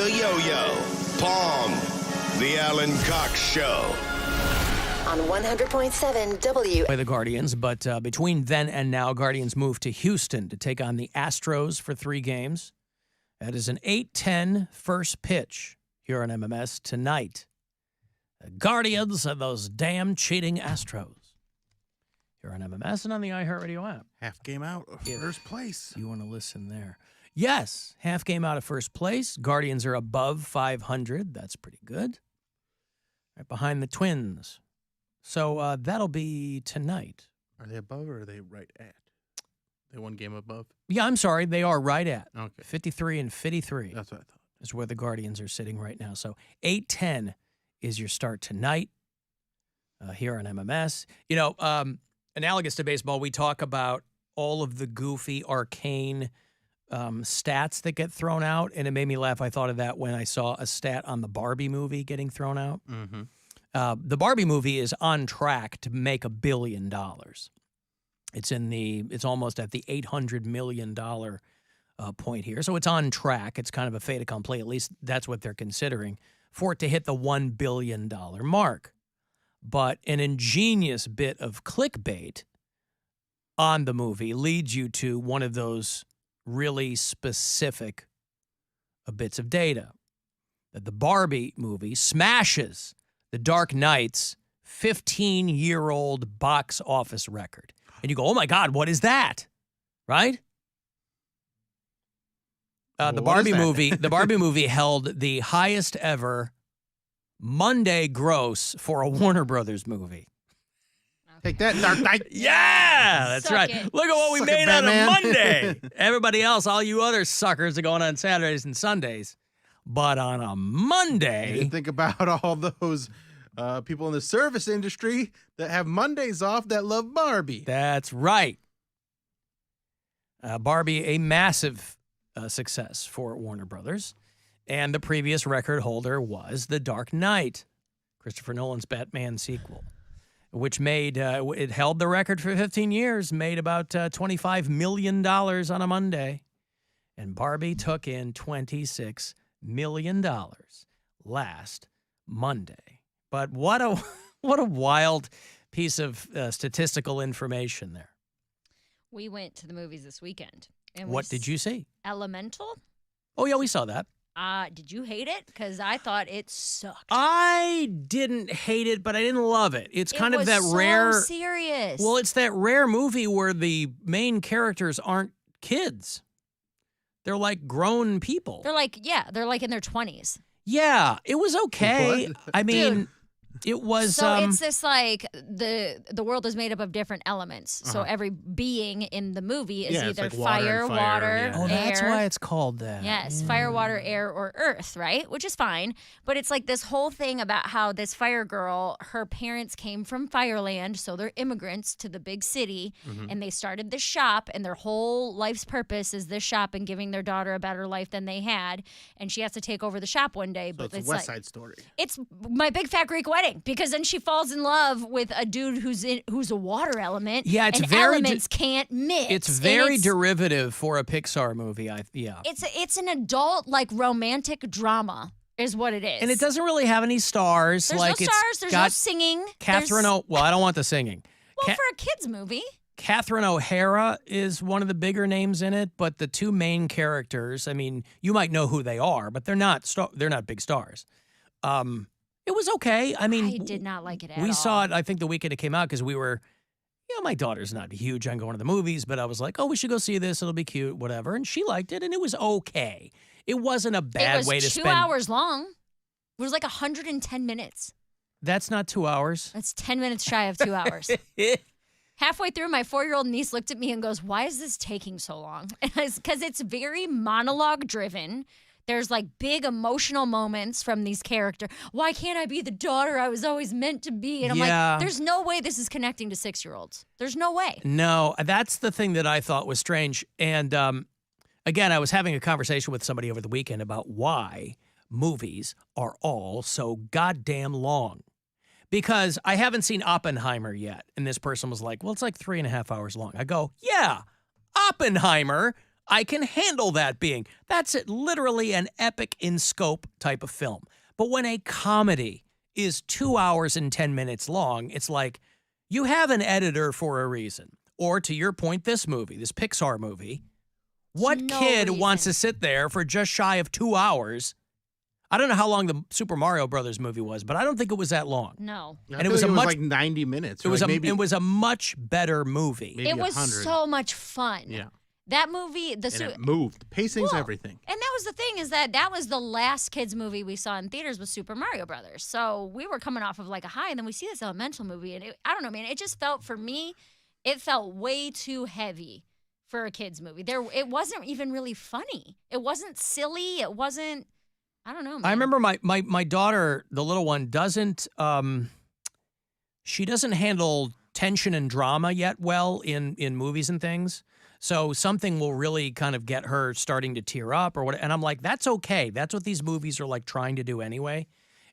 The Yo-Yo, Pong, The Alan Cox Show. On 100.7 W. Play the Guardians, but between then and now, Guardians moved to Houston to take on the Astros for 3 games. That is an 8:10 first pitch here on MMS tonight. The Guardians and those damn cheating Astros. Here on MMS and on the iHeartRadio app. Half game out of first place. You want to listen there. Yes, half game out of first place. Guardians are above 500. That's pretty good. Right behind the Twins. So that'll be tonight. Are they above or are they right at? They one game above? Yeah, I'm sorry. They are right at. Okay. 53 and 53. That's what I thought. Is where the Guardians are sitting right now. So 8:10 is your start tonight here on MMS. You know, analogous to baseball, we talk about all of the goofy, arcane stats that get thrown out, and it made me laugh. I thought of that when I saw a stat on the Barbie movie getting thrown out. Mm-hmm. The Barbie movie is on track to make $1 billion. It's almost at the $800 million point here. So it's on track. It's kind of a fait accompli. At least that's what they're considering for it to hit the $1 billion mark. But an ingenious bit of clickbait on the movie leads you to one of those really specific bits of data. That the Barbie movie smashes The Dark Knight's 15-year-old box office record. And you go, oh, my God, what is that? Right? The Barbie movie held the highest ever Monday gross for a Warner Brothers movie. Take that, Dark Knight. Yeah, that's Suck right. it. Look at what we Suck it, made on a Batman. Monday. Everybody else, all you other suckers are going on Saturdays and Sundays. But on a I Monday, didn't think about all those people in the service industry that have Mondays off that love Barbie. that's right. Barbie, a massive success for Warner Brothers. And the previous record holder was The Dark Knight, Christopher Nolan's Batman sequel, which made, it held the record for 15 years, made about $25 million on a Monday. And Barbie took in $26 million last Monday. But what a wild piece of statistical information there. We went to the movies this weekend. And What did you see? Elemental. Oh, yeah, we saw that. Did you hate it? Because I thought it sucked. I didn't hate it, but I didn't love it. It's kind of that so rare. serious. Well, it's that rare movie where the main characters aren't kids. They're like grown people. they're like in their 20s. Yeah, it was okay. What? I mean, Dude. it was. So it's this like the world is made up of different elements. So every being in the movie is Yeah, it's either like water fire, and fire, water, yeah. oh, that's air. why it's called that. Yes, Yeah. fire, water, air, or earth, right? Which is fine. But it's like this whole thing about how this fire girl, her parents came from Fireland, so they're immigrants to the big city, and they started this shop, and their whole life's purpose is this shop and giving their daughter a better life than they had. And she has to take over the shop one day. So But it's a like, West Side Story. it's My Big Fat Greek Wedding, because then she falls in love with a dude who's a water element. Yeah, it's and very elements can't mix. It's And very derivative for a Pixar movie. Yeah. It's an adult like romantic drama is what it is. And it doesn't really have any stars. There's like no it's stars. There's no got singing. Catherine well, I don't want the singing. Well, for a kids movie. Catherine O'Hara is one of the bigger names in it, but the two main characters, I mean, you might know who they are, but they're not big stars. It was okay. I mean, I did not like it at we all. saw it, I think, the weekend it came out because we were, my daughter's not huge on going to the movies, but I was like, oh, we should go see this. It'll be cute, whatever. And she liked it, and it was okay. It wasn't a bad way to It was spend. 2 hours long. It was like 110 minutes. That's not 2 hours. That's 10 minutes shy of 2 hours. Halfway through, my 4-year-old niece looked at me and goes, why is this taking so long? Because it's very monologue driven. There's like big emotional moments from these characters. Why can't I be the daughter I was always meant to be? And I'm Yeah. like, there's no way this is connecting to 6-year-olds. There's no way. No, that's the thing that I thought was strange. And again, I was having a conversation with somebody over the weekend about why movies are all so goddamn long. Because I haven't seen Oppenheimer yet. And this person was like, well, it's like 3.5 hours long. I go, yeah, Oppenheimer. I can handle that being. That's it, literally an epic in scope type of film. But when a comedy is 2 hours and 10 minutes long, it's like you have an editor for a reason. Or to your point, this movie, this Pixar movie, what No kid reason. wants to sit there for just shy of 2 hours? I don't know how long the Super Mario Brothers movie was, but I don't think it was that long. No. And it was like 90 minutes. It was maybe, it was a much better movie. maybe It was 100. so much fun. Yeah. That movie, And it moved. Pacing's Well, everything. And that was the thing, is that was the last kids movie we saw in theaters, was Super Mario Brothers. So we were coming off of like a high, and then we see this elemental movie, and I don't know, man. It just felt, for me, it felt way too heavy for a kids movie. It wasn't even really funny. It wasn't silly. It wasn't. I don't know, man. I remember my daughter, the little one, doesn't she doesn't handle tension and drama yet well in movies and things. So something will really kind of get her starting to tear up or what. And I'm like, that's okay. That's what these movies are like trying to do anyway.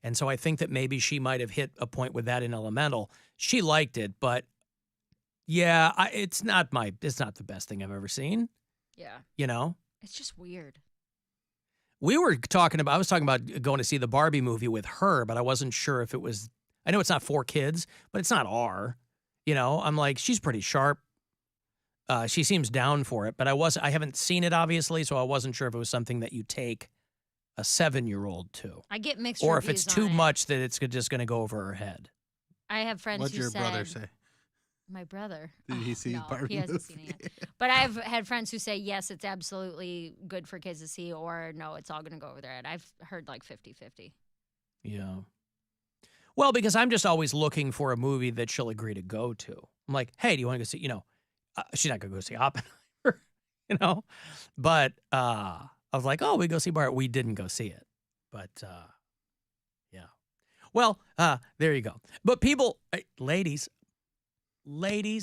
And so I think that maybe she might have hit a point with that in Elemental. She liked it, but yeah, it's not the best thing I've ever seen. Yeah. You know? It's just weird. I was talking about going to see the Barbie movie with her, but I wasn't sure if it was, I know it's not for kids, but it's not R. You know, I'm like, she's pretty sharp. She seems down for it, but I haven't seen it, obviously, so I wasn't sure if it was something that you take a 7-year-old to. I get mixed or if reviews it's too on it. much that it's just going to go over her head. I have friends What'd who your said. brother say? My brother. Did he see no, Barbie he hasn't movie? seen it yet. But I've had friends who say, yes, it's absolutely good for kids to see, or no, it's all going to go over their head. I've heard like 50-50. Yeah. Well, because I'm just always looking for a movie that she'll agree to go to. I'm like, hey, do you want to go see, she's not going to go see Oppenheimer, But I was like, oh, we go see Barbie. We didn't go see it. But, yeah. Well, there you go. But people, ladies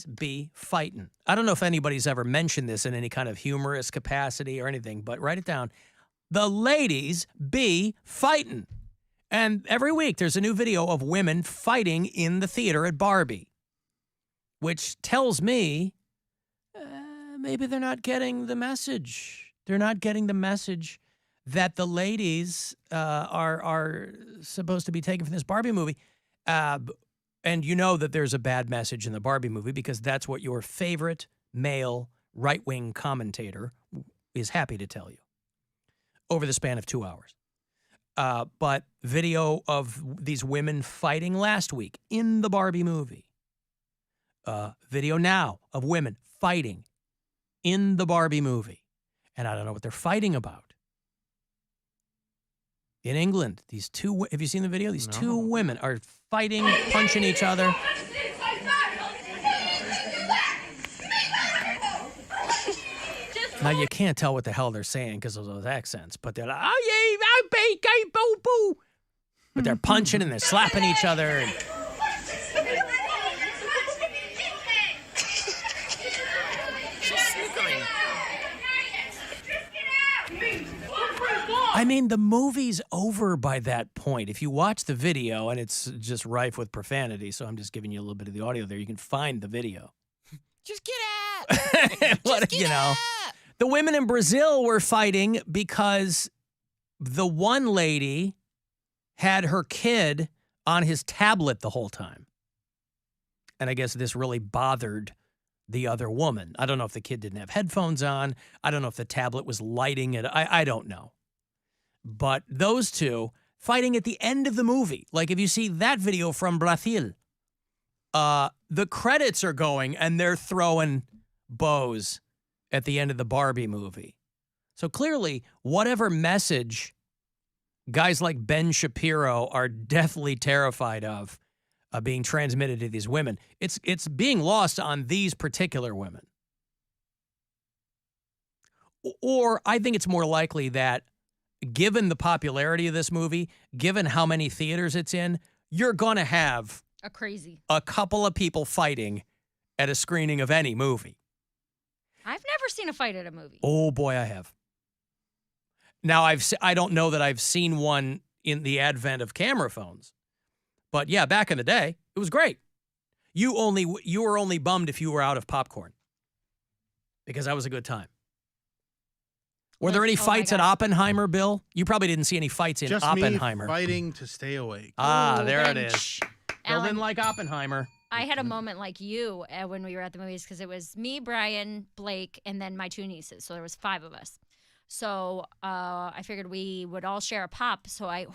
be fighting. I don't know if anybody's ever mentioned this in any kind of humorous capacity or anything, but write it down. The ladies be fighting. And every week there's a new video of women fighting in the theater at Barbie, which tells me maybe they're not getting the message. They're not getting the message that the ladies are supposed to be taking from this Barbie movie. And you know that there's a bad message in the Barbie movie because that's what your favorite male right-wing commentator is happy to tell you over the span of 2 hours. But video of these women fighting last week in the Barbie movie. Video now of women fighting in the Barbie movie. And I don't know what they're fighting about. In England, these two, have you seen the video? These two women are fighting, punching each other. Now, you can't tell what the hell they're saying because of those accents, but they're like, oh, yeah, I bake, I boo, boo. But they're punching and they're slapping each other. And I mean, the movie's over by that point. If you watch the video, and it's just rife with profanity, so I'm just giving you a little bit of the audio there. You can find the video. Just get out. But, the women in Brazil were fighting because the one lady had her kid on his tablet the whole time. And I guess this really bothered the other woman. I don't know if the kid didn't have headphones on. I don't know if the tablet was lighting it. I don't know. But those two fighting at the end of the movie. Like if you see that video from Brazil, the credits are going and they're throwing bows at the end of the Barbie movie. So clearly, whatever message guys like Ben Shapiro are deathly terrified of being transmitted to these women, it's being lost on these particular women. Or I think it's more likely that given the popularity of this movie, given how many theaters it's in, you're going to have a couple of people fighting at a screening of any movie. I've never seen a fight at a movie. Oh, boy, I have. Now, I don't know that I've seen one in the advent of camera phones. But, yeah, back in the day, it was great. You were only bummed if you were out of popcorn because that was a good time. Were there any Oh my fights at God. Oppenheimer, Bill? You probably didn't see any fights in Just Oppenheimer. me fighting to stay awake. Ah, Ooh, there it then, is. Bill Alan, didn't like Oppenheimer. I had a moment like you when we were at the movies because it was me, Brian, Blake, and then my 2 nieces. So there was 5 of us. So I figured we would all share a pop. So I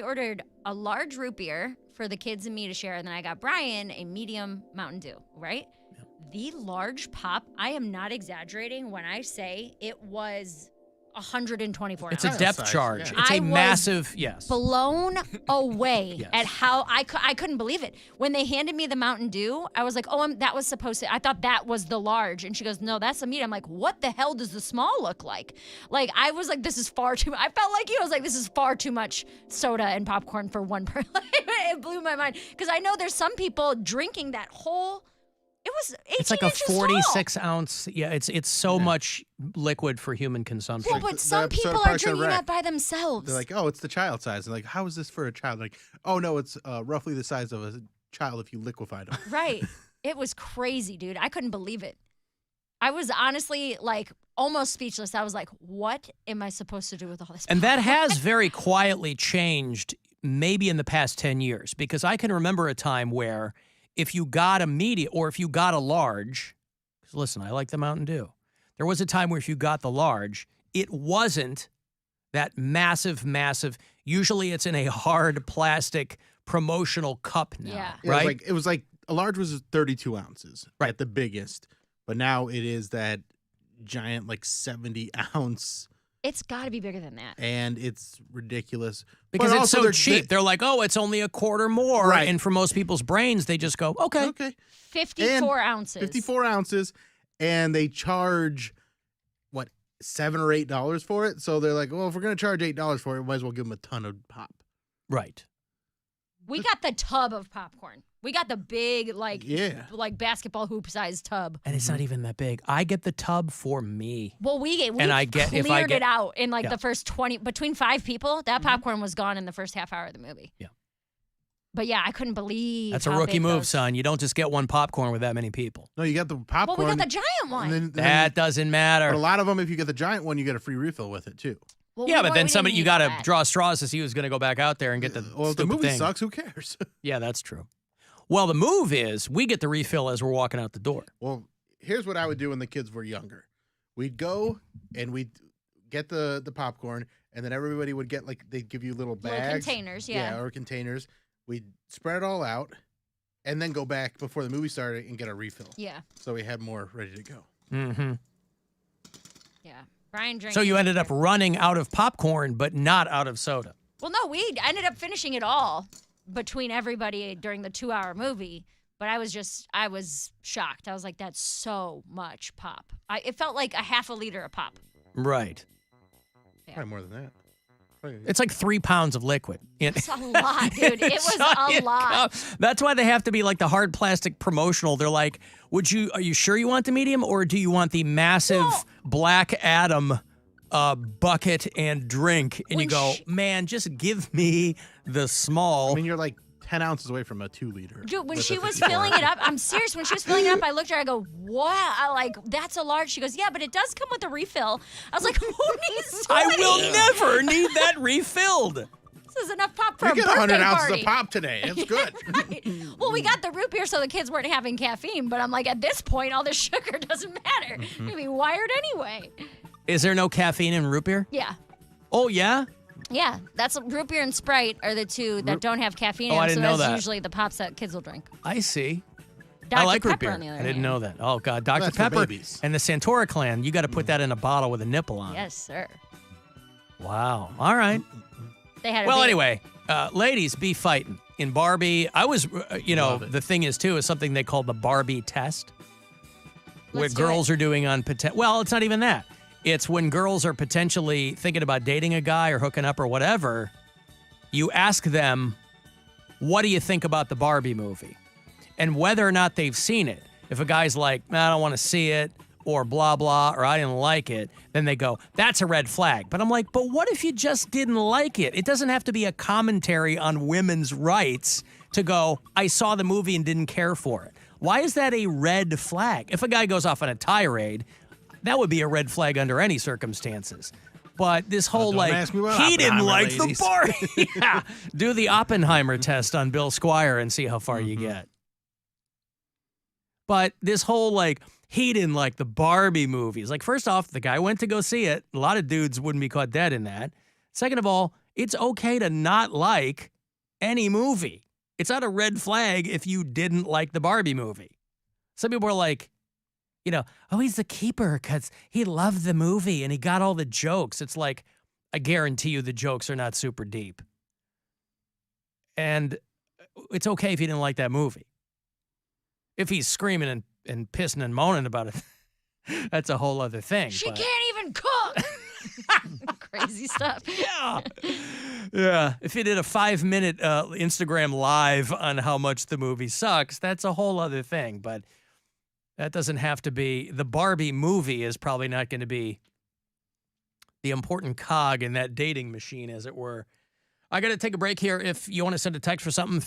ordered a large root beer for the kids and me to share, and then I got Brian a medium Mountain Dew. Right? Yep. The large pop. I am not exaggerating when I say it was 124 It's a ounces. depth size, charge. yeah. It's I a was massive, yes. Blown away Yes. at how I couldn't believe it. When they handed me the Mountain Dew, I was like, oh, that was supposed to, I thought that was the large. And she goes, no, that's the medium. I'm like, what the hell does the small look like? Like, I was like, this is far too, I felt like you. I was like, this is far too much soda and popcorn for one person. It blew my mind. Because I know there's some people drinking that whole, it was 18 It's like a inches tall. 46 ounce. Yeah, it's so much liquid for human consumption. Well, but some episode of people are Parks and drinking Rec. that by themselves. They're like, oh, it's the child size. They're like, how is this for a child? Like, oh no, it's roughly the size of a child if you liquefied them. Right. It was crazy, dude. I couldn't believe it. I was honestly like almost speechless. I was like, what am I supposed to do with all this? And that has very quietly changed maybe in the past 10 years, because I can remember a time where if you got a medium or if you got a large, because listen, I like the Mountain Dew. There was a time where if you got the large, it wasn't that massive, usually it's in a hard plastic promotional cup now, Yeah. Yeah, right? it was like a large was 32 ounces Right. at the biggest, but now it is that giant like 70-ounce, It's got to be bigger than that. and it's ridiculous Because But it's also so they're- cheap. They're like, oh, it's only a quarter more. Right. And for most people's brains, they just go, okay. Okay, 54 ounces. 54 ounces, and they charge what $7 or $8 for it. So they're like, well, if we're gonna charge $8 for it, we might as well give them a ton of pop. Right. We got the tub of popcorn. We got the big, like basketball hoop sized tub. And it's not even that big. I get the tub for me. Well, we And I get- cleared if I get- it out in like Yeah. the first 20, between 5 people, that popcorn was gone in the first half hour of the movie. Yeah. But yeah, I couldn't believe That's a how rookie big move, those- son. You don't just get one popcorn with that many people. No, you got the popcorn. Well, we got the giant one. and then, That doesn't but matter. a lot of them, if you get the giant one, you get a free refill with it too. Well, Yeah, we but weren't- then we somebody, didn't you need got to that. draw straws to see who's going to go back out there and get the Well, if the stupid movie thing. sucks, who cares? Yeah, that's true. Well, the move is we get the refill as we're walking out the door. Well, here's what I would do when the kids were younger. We'd go and we'd get the popcorn, and then everybody would get, like, they'd give you little Little bags. containers, yeah. or containers. We'd spread it all out and then go back before the movie started and get a refill. Yeah, So we had more ready to go. Mm-hmm. yeah. Brian drank. So you ended up running out of popcorn, but not out of soda. Well, no, we ended up finishing it all between everybody during the 2-hour movie. But I was shocked. I was like, that's so much pop. It felt like a half a liter of pop. Right. Probably more than that. It's like 3 pounds of liquid. It's a lot, dude. It was a lot. That's why they have to be like the hard plastic promotional. They're like, are you sure you want the medium, or do you want the massive Black Adam bucket and drink? And you go, man, just give me the small. I mean, you're like 10 ounces away from a 2-liter. Dude, when with she a was 54. filling it up, I'm serious. When she was filling it up, I looked at her. I go, "What? That's a large." She goes, "Yeah, but it does come with a refill." I was like, "Who needs 20? I will never need that refilled. This is enough pop for You a get birthday 100 ounces party." of pop today. It's good. Right. Well, we got the root beer so the kids weren't having caffeine, but I'm like, at this point, all the sugar doesn't matter. Mm-hmm. You'd be wired anyway. Is there no caffeine in root beer? Yeah. Oh, yeah? Yeah, that's root beer and Sprite are the two that don't have caffeine Oh, in I them, didn't so know that's that. usually the pops that kids will drink. I see. Dr. I like root Pepper, beer. on the other I didn't hand. know that. Oh, God. Dr. That's for Pepper babies. and the Santora clan, you got to put that in a bottle with a nipple on it. Yes, sir. Wow. All right. They had a Well, big- anyway, ladies, be fighting. In Barbie, I was, Love it. the thing is, too, is something they call the Barbie test. Where Let's do girls it. are doing on well, it's not even that. It's when girls are potentially thinking about dating a guy or hooking up or whatever, you ask them, what do you think about the Barbie movie? And whether or not they've seen it. If a guy's like, I don't want to see it, or blah, blah, or I didn't like it, then they go, that's a red flag. But I'm like, but what if you just didn't like it? It doesn't have to be a commentary on women's rights to go, I saw the movie and didn't care for it. Why is that a red flag? If a guy goes off on a tirade, That would be a red flag under any circumstances. But this whole, don't ask me about he didn't Oppenheimer, like ladies. the Barbie. Yeah. Do the Oppenheimer test on Bill Squire and see how far you get. But this whole, he didn't like the Barbie movies. First off, the guy went to go see it. A lot of dudes wouldn't be caught dead in that. Second of all, it's okay to not like any movie. It's not a red flag if you didn't like the Barbie movie. Some people are like, oh, he's the keeper because he loved the movie and he got all the jokes. It's like, I guarantee you the jokes are not super deep. And it's okay if you didn't like that movie. If he's screaming and pissing and moaning about it, that's a whole other thing. She can't even cook. Crazy stuff. Yeah. Yeah. If you did a 5-minute Instagram live on how much the movie sucks, that's a whole other thing. But that doesn't have to be. The Barbie movie is probably not going to be the important cog in that dating machine, as it were. I got to take a break here. If you want to send a text for something,